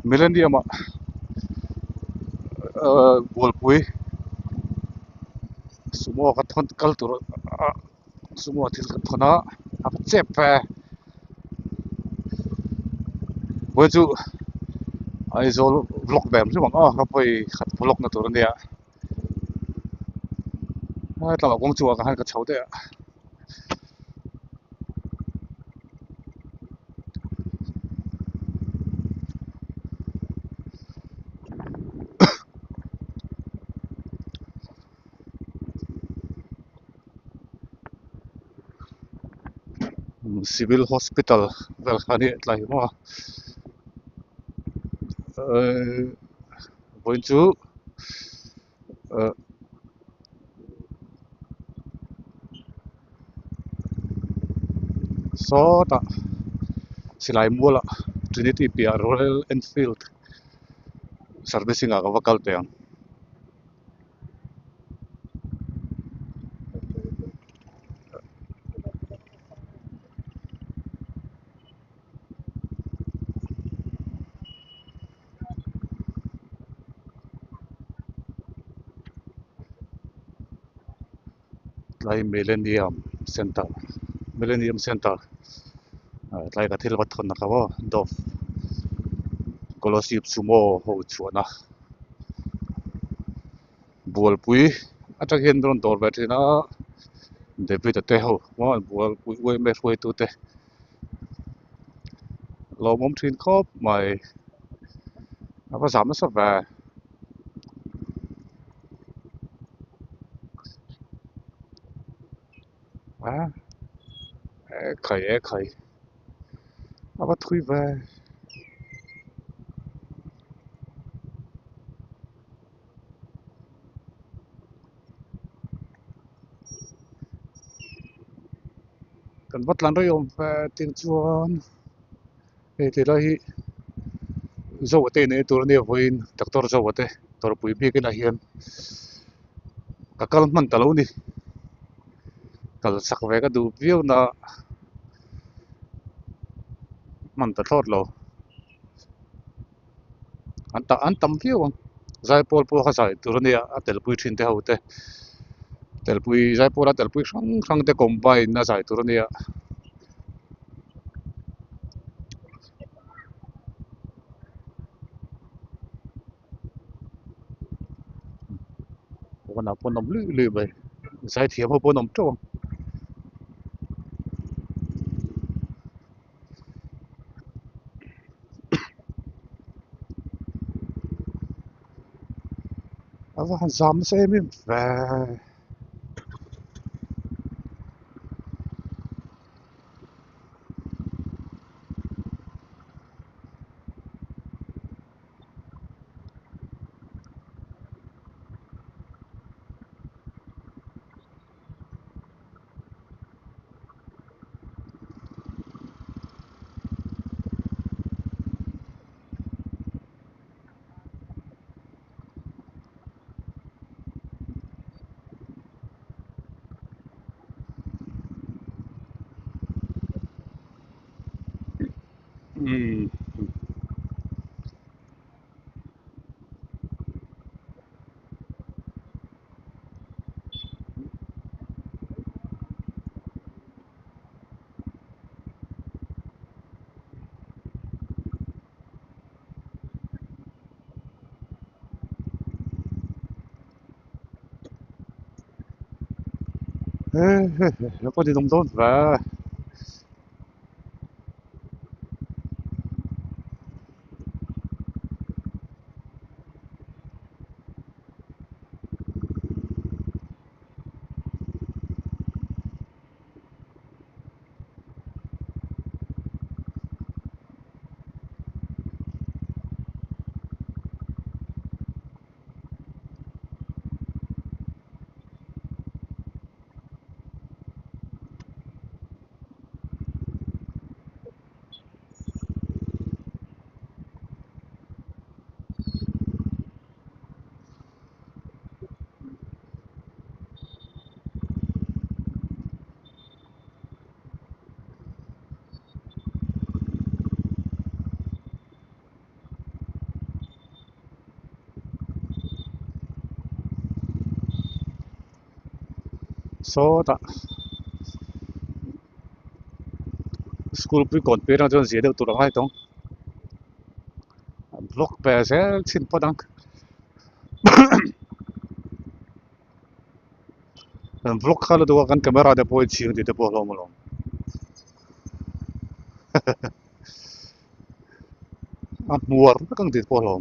millennium bolpui sumo ka thon kal tur sumo thil ka thona ap chep pa boju aizol vlog bam chu bang ka poi khat vlog na tur ania tala gong chu ka han ka chhode civil hospital vel khani tlai mo boin chu so ta silai mula Trinity Pia Royal Enfield servicing aga vakal peang tlai Millennium Center tlai ka thil wat thon na ka wo do Colosseum sumo ho chuana bual pui atang hen don dor batrina David te ho mo bual pui we me foi tu te lo mom thin khop mai apa zam sa va à khai khai apa thui va kan vat lan ro yom va ting chuan he te lai zo te ne tur ne voin doctor zo te tor pui bi ke na hian ka kal man ta lo ni kal sak ve ka du view na man ta thot lo an tam view ang zai pol po kha sai tur ne a tel pui thin te ho te tel pui zai pol a tel pui sang sang te combine na sai tur ne ko na pon nom lü lü bai zai thiam ho pon nom to ava han zam se mi va ừ nó có đi đông đốt và số ta school pi kon pe na jon zia de tu lang hai tong block pe se chin podang block khala do kan camera de po chi de po lo mo lo a muar kan de po lo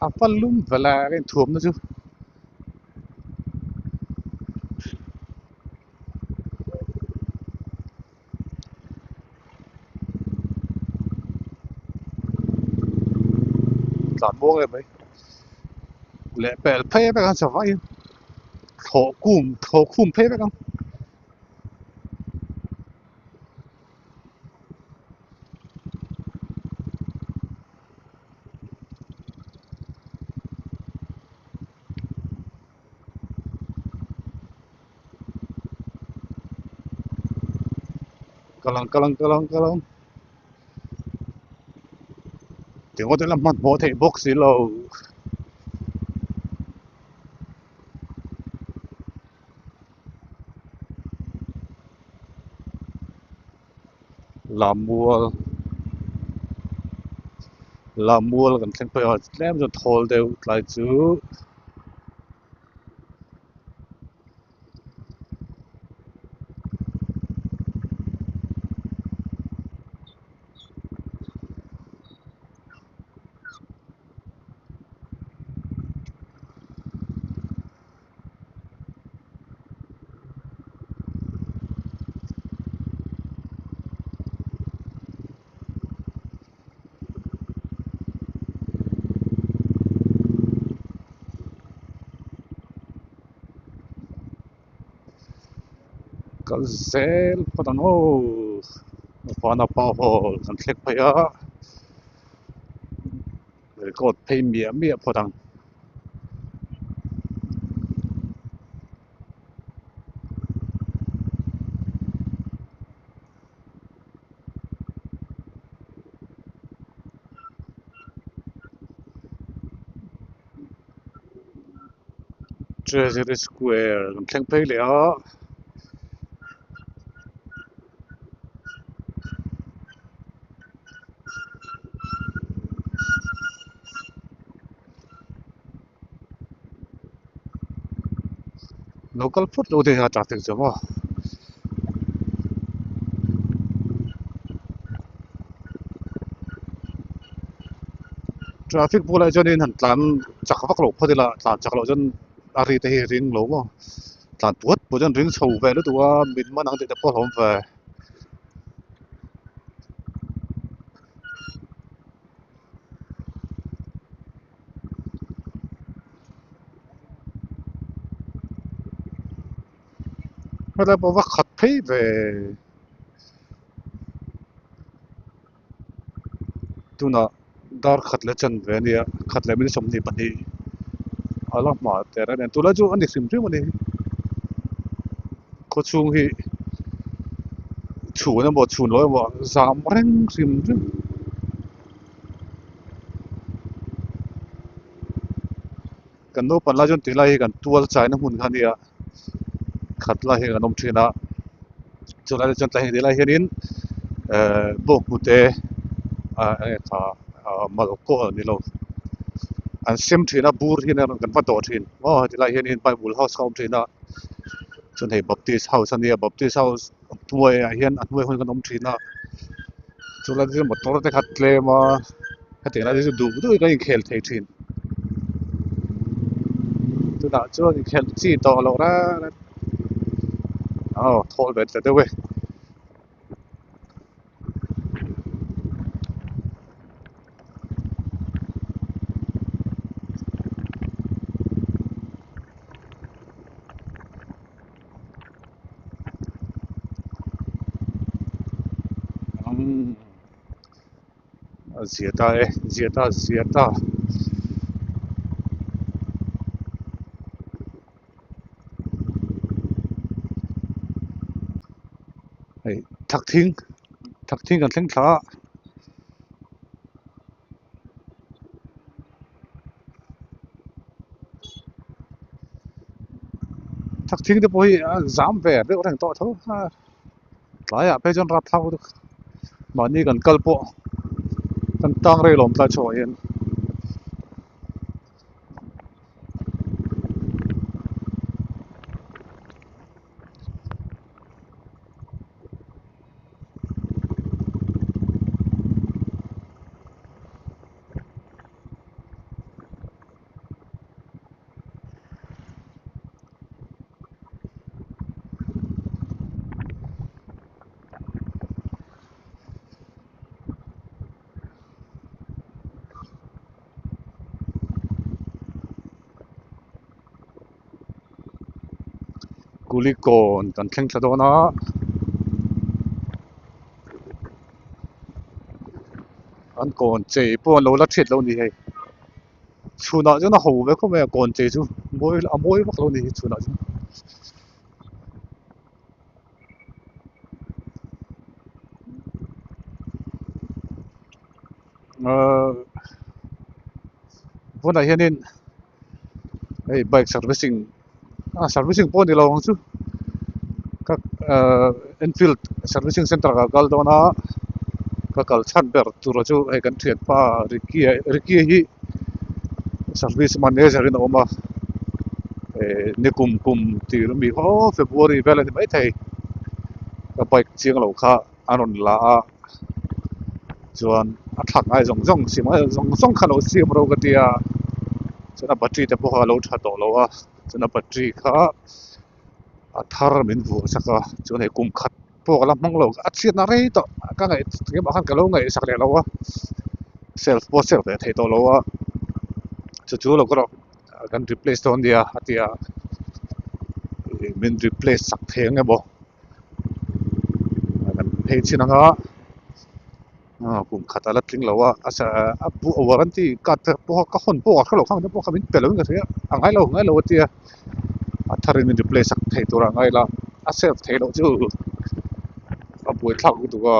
a palum vela ren thuam na chu tlan bo nge mai le pel phe pe kan sa vai tho kum phe pe kan kalang tiếng có thể làm mặt bộ thể box xí lầu làm mua là cần xem phải làm cho thol đều lại chứ cái dễ bắt đầu nó phá nó bao hồ cần xem phải rồi có thấy mía bắt đầu Treasury Square cần xem phải liền local food đâu thì hạt chặt được chứ mà traffic pula cho nên hẳn tlan chắc vác lộc phải là tlan chắc lộc chân ari thì ring lộc mà tlan tuốt bộ chân ring sầu về đó tụi mình mà năng thì tập hôm về mà là bộ vác khát thấy về tụi nó dar khát lấy chân về này khát lấy mình sống đi bận đi Allah mà thế ra nên tụi nó chú anh đi xem chứ mà đi có chung thì chủ nó bỏ chủ lối bỏ giảm răng xem chứ cần nó phần là chân tỷ lệ cần tua trái nó hùn khăn đi khát là hiện ông chuyện đó cho nên chân tay tỷ lệ hiện in bộ cụ thể thà mà có này lâu anh xem chuyện đó bùr hiện nó cần phát đồ chuyện tỷ lệ hiện in Bible House không chuyện đó chân hệ Baptist House này Baptist House tuôi hiện anh tuôi hơn cái ông chuyện đó cho nên cái một tổ chức khát lệ mà cái tiền là cái đủ đủ cái khel thấy chuyện tôi đã cho cái khel chỉ to lâu ra thôi vậy thế thôi Zeta ấy thắc thính gần thính thả thắc thính thì bôi giảm về đấy orang to thôi lại à bây giờ rap thâu được mà ni gần câu bộ gần tăng rồi lồng ta chọi yên culi con gần thính thà đó nó anh còn chơi bộ lâu lát chết lâu đi hay chú nó chứ nó hầu với không phải còn chơi chú mỗi bắt lâu đi chú nó chứ vấn đề hiện nên ấy bike servicing servicing po đi lâu không chú các infield servicing center các gal đó nó các gal chan ber tu rồi chú hay cần thiệt pa Ricky hi service manager in oma ni kum ti mi ho February vel ni mai thei ka bike chiang lo kha anon la chuan a thak ai zong sima zong kha lo sim ro ka tia chuna battery te po ha lo tha to lo a chuna battery kha a thar min vu saka chuan he kum khat po la mang lo a chiat na rei to ka ngai ke ba khan ka lo ngai sak le lo a self po self te thei to lo a chu lo ko kan replace ton dia atia min replace sak theng e bo kan phei chin anga kum khata la tling lawa asa apu warranty ka te po ka hon po ka lo khang te po ka min pelong ka thia angai lo tia atharin min replace sak thei tura ngai la a self thei lo chu apu thak tu ka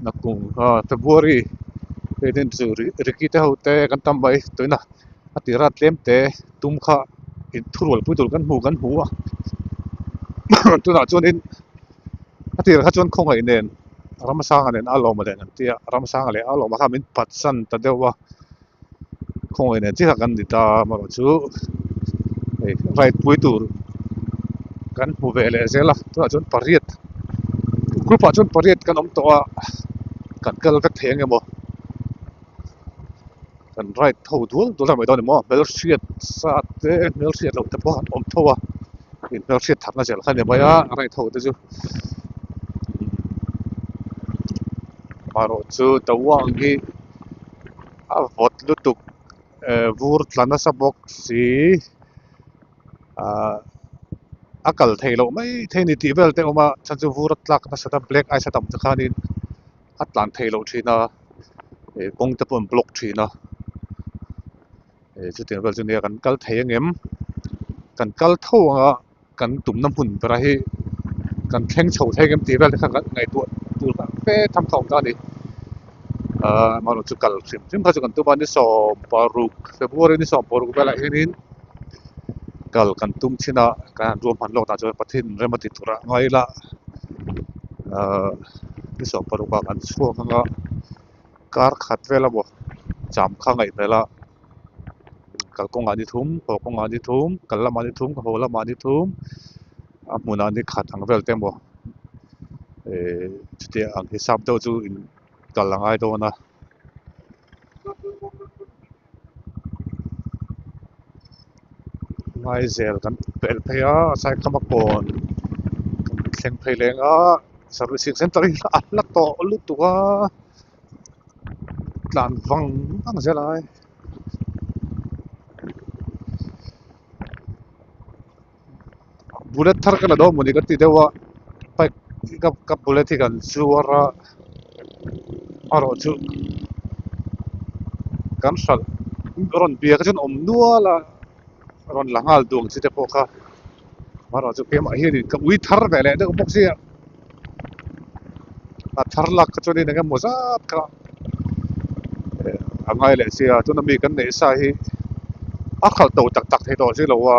na kum February te den chu rikite hote kan tam bai toina atira tlem te tum kha in thurul putul kan hu tuna chuan in atir kha chuan khong ai nen ramsang anen alo ma len tia ramsang ale alo ma kha min patsan ta dewa khong ai nen chi kha kan dita ma ro chu right pui tur kan hu ve le zela tuna chuan pariat group a chuan pariat kan om to a kan kal ka theng emo kan right tho dul mai don mo bel shiat sa te mel shiat lo te po an om thowa in mel shiat thak na zel kha ne baya right tho te chu maro chu tawang hi a vot lutuk vur tlana sa bok si akal thailo mai theini ti vel te oma chan chu vur tlak na sa black ice tam khanin atlan thailo thina kong te pon block thina chu te vel chu ne kan kal thengem kan kal tho nga kan tum nam hun pra hi kan thleng chho thegem ti vel kha ngai tu tur ka pe tham khom ta ni maro chu kal sim kha chu kan tu ban ni so paruk February ni so paruk bela hinin kal kan tum china kan rom han lo ta chu pathin remati tura ngai la ni so paruk ka kan chuak nga kar khat vela bo cham kha ngai vela kal kong ani thum ho kong ani thum kal lam ani thum ho lam ani thum mun ani khat ang vel tem bo chute ang hisab do chu in kal langai do na ngai zel kan pel phaya sai khamak kon thleng phei lenga servicing center hi la to lu tuwa tlan vang zelai bullet thar kana do muni ka ti dewa pai กับบุลเลติกันชัวร์อารมณ์จุกันสัลรอนเบียก็จนอมนัวละรอนหลังอัลดวงสิเดปโอค่ะอารมณ์จุเกมไอ้เหี้ยนี่กับวิทาร์ไปเลยเด็กบอกสิอ่ะทาร์ลักก็จนนี่นะครับมุสาบค่ะอ่างไงเลยสิอ่ะจนมีกันในสายอ่ะเขาตัวตักให้ตัวสิเราว่า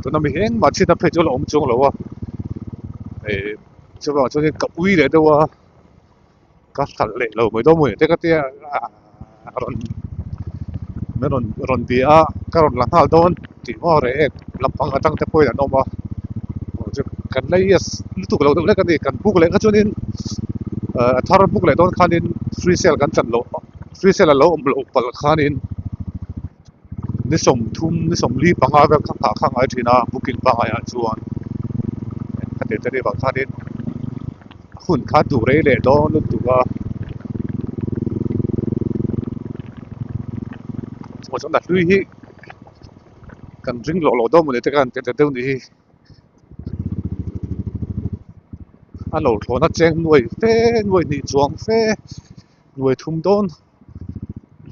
จนมีเองมาชิดนับเพจเราอมจงเราว่าเออใช่ป่ะจนนี่กับวิเลยตัวว่าก็ขัดเลยเราไม่ต้องมือแต่ก็เตี้ยรอน meron dia karon lang hal don ti mo re lampang atang te poy ano ba kan lai yes lutu lo le kan ni kan buk le ka chunin thar buk le don khanin free sale kan chan lo free sale lo om lo pal khanin ni som thum ni som li panga ga kha khang ai thina booking panga ya chuan ka te te ba khanin hun kha du re le don lutu ga mo chon da lui hi kan ring lo do mo le te kan te te ni anh lẩu thô nó chén nuôi phê nuôi nị chuồng phê nuôi thùng đôn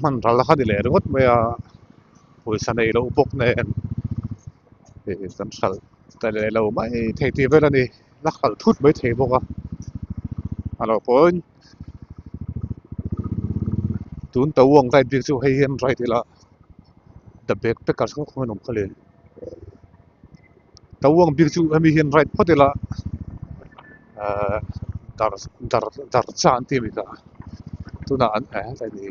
mình ra là khá đi lẻ đúng không bây giờ hồi sáng nay lâu bốc này thì dân sản tại lẻ lâu mấy thầy thì vậy là đi lắc khẩn thút mấy thầy bốc à anh lẩu bốn tuấn tàu uống tại việc chú hay hiền rồi thì là đặc biệt tất cả các không nông khơi tàu uống việc chú hay hiền rồi có thể là dar dar dar chán thì mình cả tu na anh tại vì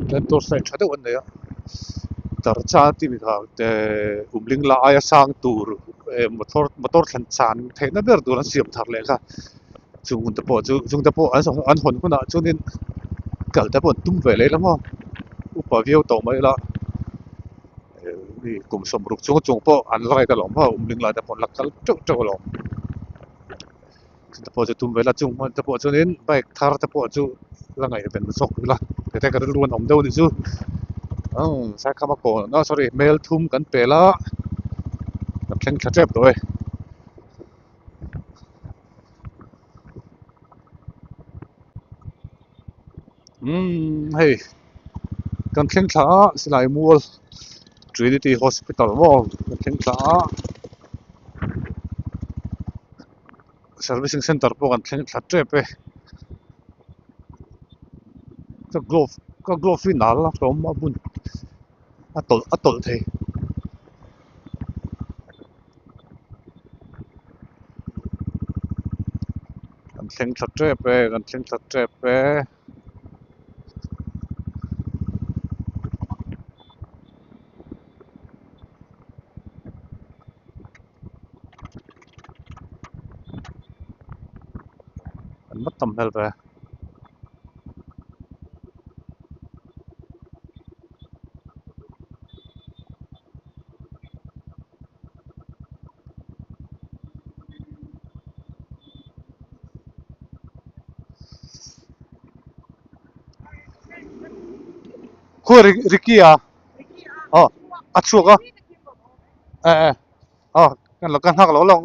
lên tôi sẽ thấy vấn đề darcha ti mi kha te umling la aya sang tur motor than chan theina ber dur an siam thar le kha chung te po an hon kuna chunin kal te po tum ve le lama upa viau to mai la ni kum som ruk chung po an lai ta lom ha umling la te po lakal chau lom te po chu tum ve la chung te po chunin bike thar te po chu la ngai ben sok la te ka ruan om deuh ni chu sai kama ko no sorry mail thum kan pela kan thleng thla trep toi hei kan thleng thla silai mual Trinity Hospital mo kan thleng thla servicing center po kan thleng thla trep e ka glove fi nal la rom a bun atol thei kan thleng thla trep e kan thleng thla trep e kan mat tam hel ve ko Ricky à achuk a kan lo kan hak lo long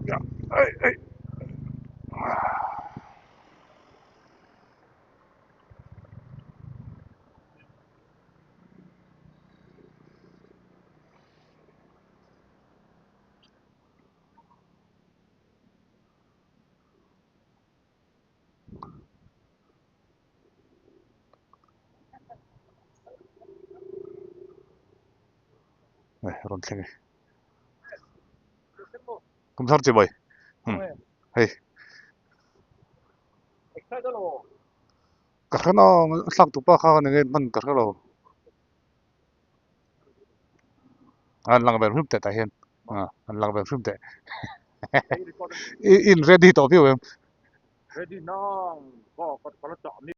ya ai ron thleng kum thar che boy hei karena sak tu pa kha ne man karka lo an lang ber hum te ta hen an lang ber hum te in ready to view em Ready now. Có nó chọn